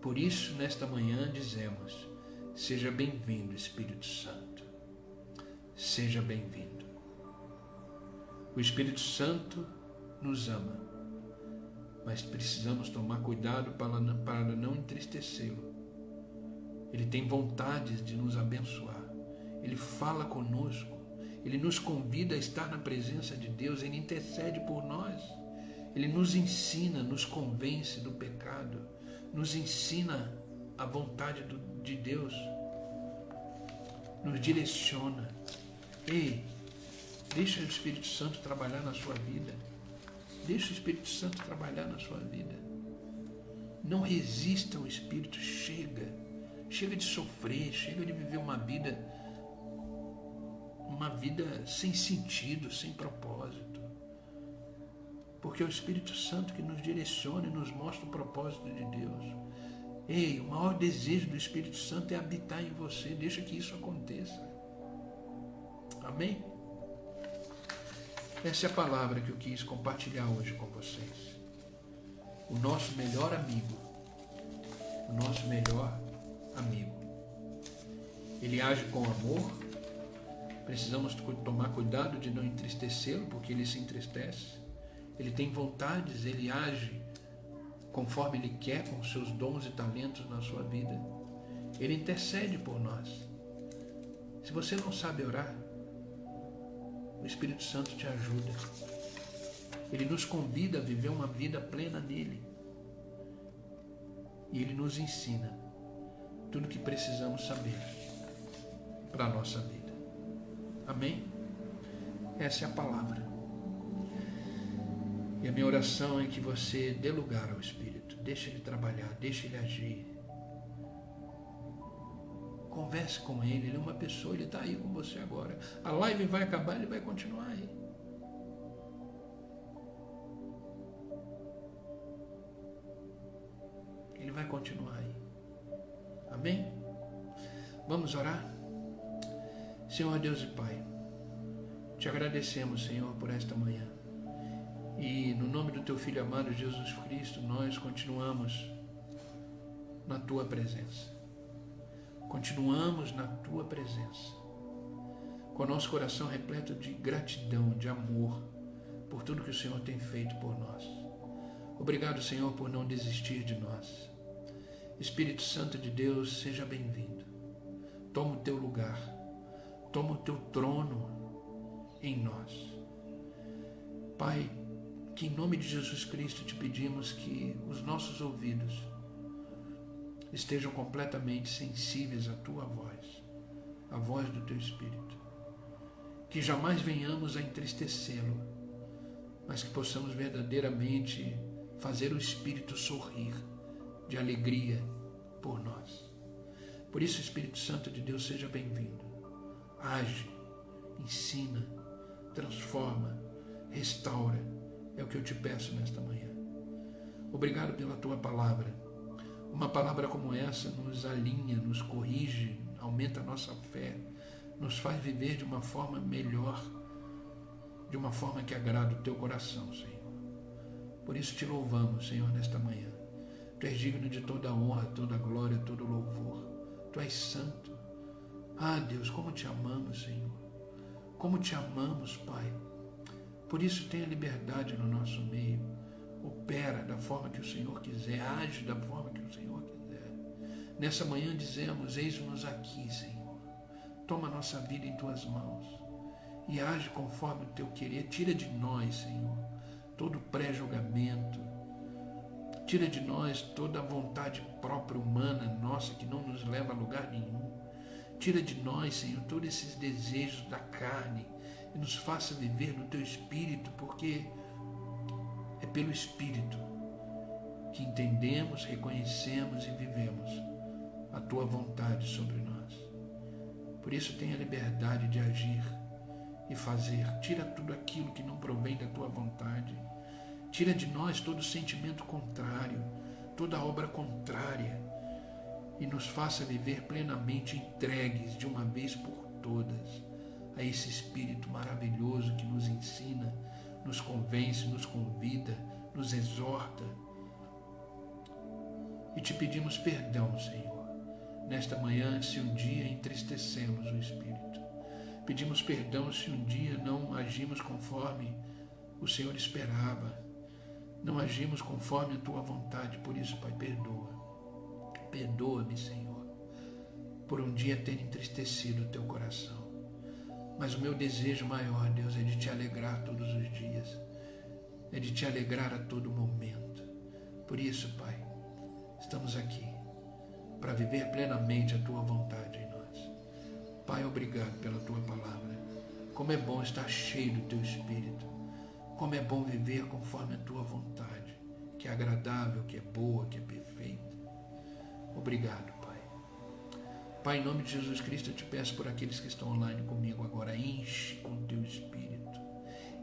Speaker 1: Por isso, nesta manhã dizemos: seja bem-vindo, Espírito Santo. Seja bem-vindo. O Espírito Santo nos ama, mas precisamos tomar cuidado para não entristecê-lo. Ele tem vontade de nos abençoar. Ele fala conosco. Ele nos convida a estar na presença de Deus. Ele intercede por nós. Ele nos ensina, nos convence do pecado, nos ensina a vontade de Deus, nos direciona. Ei, deixa o Espírito Santo trabalhar na sua vida. Deixa o Espírito Santo trabalhar na sua vida. Não resista ao Espírito. Chega de sofrer, chega de viver uma vida sem sentido, sem propósito. Porque é o Espírito Santo que nos direciona e nos mostra o propósito de Deus. Ei, o maior desejo do Espírito Santo é habitar em você. Deixa que isso aconteça. Amém? Essa é a palavra que eu quis compartilhar hoje com vocês. O nosso melhor amigo. O nosso melhor amigo. Ele age com amor. Precisamos tomar cuidado de não entristecê-lo, porque ele se entristece. Ele tem vontades, ele age conforme ele quer, com os seus dons e talentos na sua vida. Ele intercede por nós. Se você não sabe orar, o Espírito Santo te ajuda. Ele nos convida a viver uma vida plena nele. E ele nos ensina tudo o que precisamos saber para a nossa vida. Amém? Essa é a palavra. E a minha oração é que você dê lugar ao Espírito. Deixe ele trabalhar, deixe ele agir. Converse com ele, ele é uma pessoa, ele está aí com você agora. A live vai acabar, ele vai continuar aí. Ele vai continuar aí. Amém? Vamos orar? Senhor Deus e Pai, te agradecemos, Senhor, por esta manhã. E no nome do Teu Filho amado Jesus Cristo, nós continuamos na Tua presença. Continuamos na Tua presença, com o nosso coração repleto de gratidão, de amor, por tudo que o Senhor tem feito por nós. Obrigado, Senhor, por não desistir de nós. Espírito Santo de Deus, seja bem-vindo. Toma o Teu lugar, toma o Teu trono em nós. Pai, que em nome de Jesus Cristo te pedimos que os nossos ouvidos estejam completamente sensíveis à Tua voz, à voz do Teu Espírito. Que jamais venhamos a entristecê-lo, mas que possamos verdadeiramente fazer o Espírito sorrir de alegria por nós. Por isso, Espírito Santo de Deus, seja bem-vindo. Age, ensina, transforma, restaura. É o que eu te peço nesta manhã. Obrigado pela Tua palavra. Uma palavra como essa nos alinha, nos corrige, aumenta a nossa fé, nos faz viver de uma forma melhor, de uma forma que agrada o Teu coração, Senhor. Por isso te louvamos, Senhor, nesta manhã. Tu és digno de toda a honra, toda a glória, todo o louvor. Tu és santo. Ah, Deus, como te amamos, Senhor. Como te amamos, Pai. Por isso tenha liberdade no nosso meio. Opera da forma que o Senhor quiser, age da forma que o Senhor quiser. Nessa manhã dizemos: eis-nos aqui, Senhor. Toma a nossa vida em Tuas mãos e age conforme o Teu querer. Tira de nós, Senhor, todo pré-julgamento. Tira de nós toda a vontade própria humana nossa que não nos leva a lugar nenhum. Tira de nós, Senhor, todos esses desejos da carne e nos faça viver no Teu Espírito, porque é pelo Espírito que entendemos, reconhecemos e vivemos a Tua vontade sobre nós. Por isso tenha liberdade de agir e fazer. Tira tudo aquilo que não provém da tua vontade. Tira de nós todo sentimento contrário, toda obra contrária, e nos faça viver plenamente entregues de uma vez por todas a esse Espírito maravilhoso que nos ensina, nos convence, nos convida, nos exorta. E te pedimos perdão, Senhor, nesta manhã, se um dia entristecemos o Espírito. Pedimos perdão se um dia não agimos conforme o Senhor esperava, não agimos conforme a tua vontade. Por isso, Pai, perdoa. Perdoa-me, Senhor, por um dia ter entristecido o teu coração. Mas o meu desejo maior, Deus, é de te alegrar todos os dias, é de te alegrar a todo momento. Por isso, Pai, estamos aqui para viver plenamente a tua vontade em nós. Pai, obrigado pela tua palavra. Como é bom estar cheio do teu Espírito. Como é bom viver conforme a tua vontade, que é agradável, que é boa, que é perfeita. Obrigado, Pai. Pai, em nome de Jesus Cristo, eu te peço por aqueles que estão online comigo agora, enche com o teu Espírito.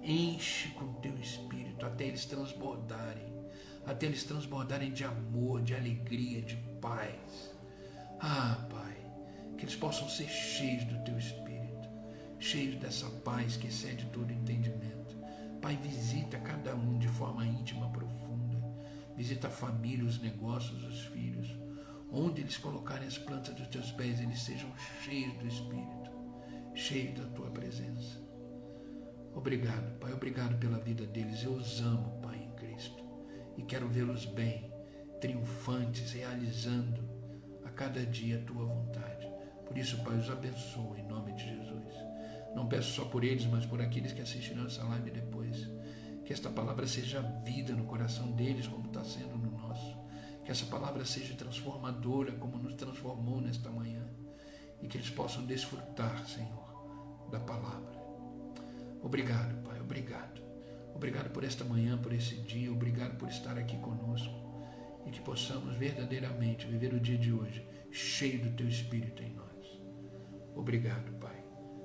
Speaker 1: Enche com o teu Espírito até eles transbordarem de amor, de alegria, de paz. Ah, Pai, que eles possam ser cheios do teu Espírito, cheios dessa paz que excede todo entendimento. Pai, visita cada um de forma íntima, profunda. Visita a família, os negócios, os filhos. Onde eles colocarem as plantas dos teus pés, eles sejam cheios do Espírito, cheios da tua presença. Obrigado, Pai, obrigado pela vida deles. Eu os amo, Pai, em Cristo. E quero vê-los bem, triunfantes, realizando a cada dia a tua vontade. Por isso, Pai, os abençoo em nome de Jesus. Não peço só por eles, mas por aqueles que assistirão essa live depois. Que esta palavra seja vida no coração deles, como está sendo no nosso. Que essa palavra seja transformadora, como nos transformou nesta manhã. E que eles possam desfrutar, Senhor, da palavra. Obrigado, Pai, obrigado. Obrigado por esta manhã, por esse dia. Obrigado por estar aqui conosco. E que possamos verdadeiramente viver o dia de hoje cheio do teu Espírito em nós. Obrigado, Pai.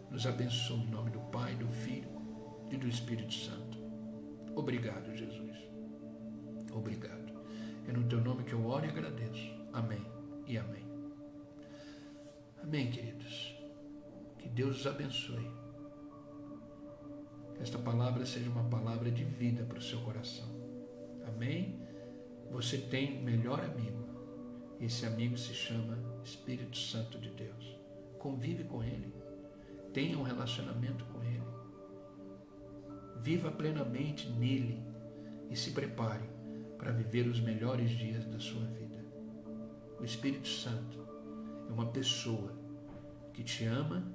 Speaker 1: Nos abençoe em nome do Pai, do Filho e do Espírito Santo. Obrigado, Jesus. Obrigado. É no teu nome que eu oro e agradeço. Amém e amém. Amém, queridos. Que Deus os abençoe. Que esta palavra seja uma palavra de vida para o seu coração. Amém? Você tem um melhor amigo. Esse amigo se chama Espírito Santo de Deus. Convive com Ele. Tenha um relacionamento com Ele. Viva plenamente nele e se prepare para viver os melhores dias da sua vida. O Espírito Santo é uma pessoa que te ama,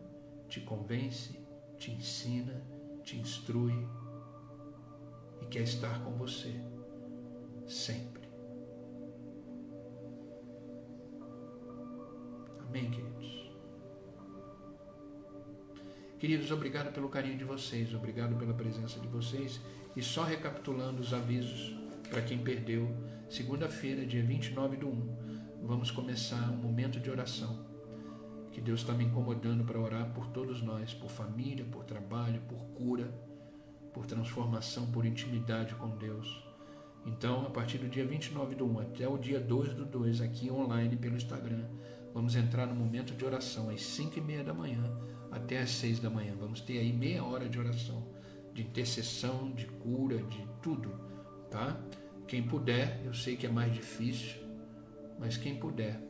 Speaker 1: te convence, te ensina, te instrui e quer estar com você sempre. Amém, queridos? Queridos, obrigado pelo carinho de vocês, obrigado pela presença de vocês. E só recapitulando os avisos para quem perdeu, segunda-feira, dia 29/1, vamos começar um momento de oração. Que Deus está me incomodando para orar por todos nós, por família, por trabalho, por cura, por transformação, por intimidade com Deus. Então, a partir do dia 29/1 até o dia 2/2, aqui online pelo Instagram, vamos entrar no momento de oração às 5:30 da manhã até às 6 da manhã. Vamos ter aí meia hora de oração, de intercessão, de cura, de tudo, tá? Quem puder, eu sei que é mais difícil, mas quem puder,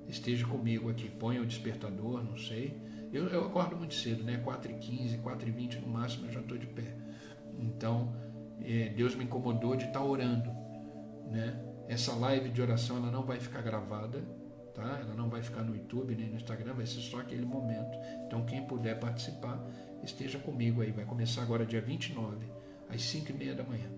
Speaker 1: esteja comigo aqui. Ponha o despertador, não sei. Eu acordo muito cedo, né? 4h15, 4h20 no máximo eu já estou de pé. Então, Deus me incomodou de estar orando, né? Essa live de oração, ela não vai ficar gravada, tá? Ela não vai ficar no YouTube nem no Instagram, vai ser só aquele momento. Então, quem puder participar, esteja comigo aí. Vai começar agora dia 29, às 5:30 da manhã.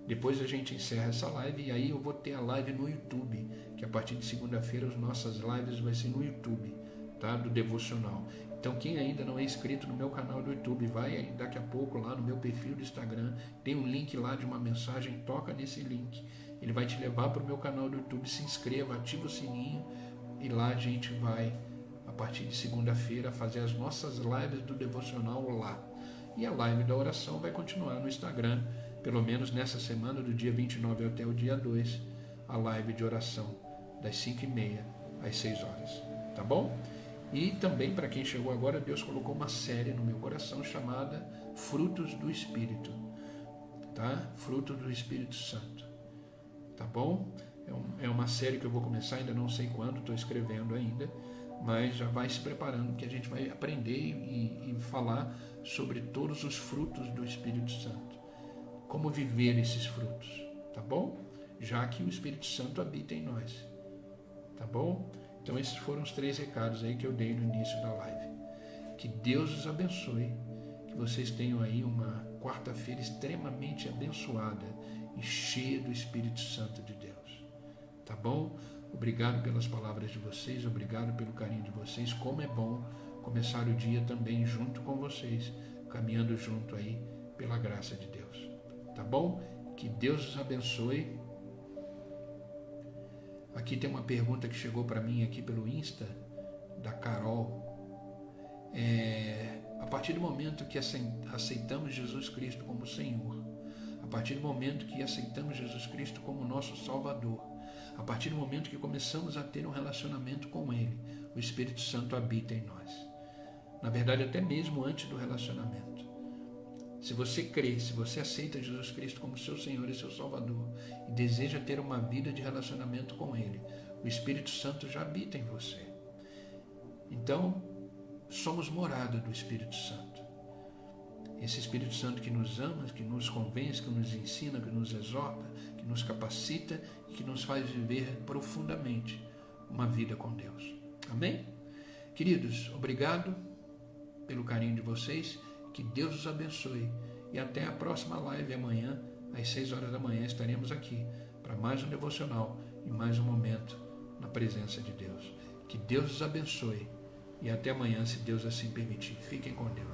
Speaker 1: Depois a gente encerra essa live e aí eu vou ter a live no YouTube, que a partir de segunda-feira as nossas lives vai ser no YouTube, tá? Do Devocional. Então quem ainda não é inscrito no meu canal do YouTube, vai aí daqui a pouco lá no meu perfil do Instagram, tem um link lá de uma mensagem, toca nesse link. Ele vai te levar para o meu canal do YouTube, se inscreva, ativa o sininho e lá a gente vai, a partir de segunda-feira, a fazer as nossas lives do devocional lá. E a live da oração vai continuar no Instagram, pelo menos nessa semana, do dia 29 até o dia 2, a live de oração, das 5h30 às 6 horas. Tá bom? E também, para quem chegou agora, Deus colocou uma série no meu coração chamada Frutos do Espírito. Tá? Frutos do Espírito Santo. Tá bom? É uma série que eu vou começar, ainda não sei quando, estou escrevendo ainda, mas já vai se preparando, que a gente vai aprender e falar sobre todos os frutos do Espírito Santo. Como viver esses frutos, tá bom? Já que o Espírito Santo habita em nós, tá bom? Então esses foram os 3 recados aí que eu dei no início da live. Que Deus os abençoe, que vocês tenham aí uma quarta-feira extremamente abençoada e cheia do Espírito Santo de Deus. Tá bom? Obrigado pelas palavras de vocês, obrigado pelo carinho de vocês. Como é bom começar o dia também junto com vocês, caminhando junto aí pela graça de Deus. Tá bom? Que Deus os abençoe. Aqui tem uma pergunta que chegou para mim aqui pelo Insta, da Carol. A partir do momento que aceitamos Jesus Cristo como Senhor, a partir do momento que aceitamos Jesus Cristo como nosso Salvador, a partir do momento que começamos a ter um relacionamento com Ele, o Espírito Santo habita em nós. Na verdade, até mesmo antes do relacionamento. Se você crê, se você aceita Jesus Cristo como seu Senhor e seu Salvador e deseja ter uma vida de relacionamento com Ele, o Espírito Santo já habita em você. Então, somos morada do Espírito Santo. Esse Espírito Santo que nos ama, que nos convence, que nos ensina, que nos exorta, que nos capacita e que nos faz viver profundamente uma vida com Deus. Amém? Queridos, obrigado pelo carinho de vocês, que Deus os abençoe e até a próxima live amanhã, às 6 horas da manhã, estaremos aqui para mais um devocional e mais um momento na presença de Deus. Que Deus os abençoe e até amanhã, se Deus assim permitir. Fiquem com Deus.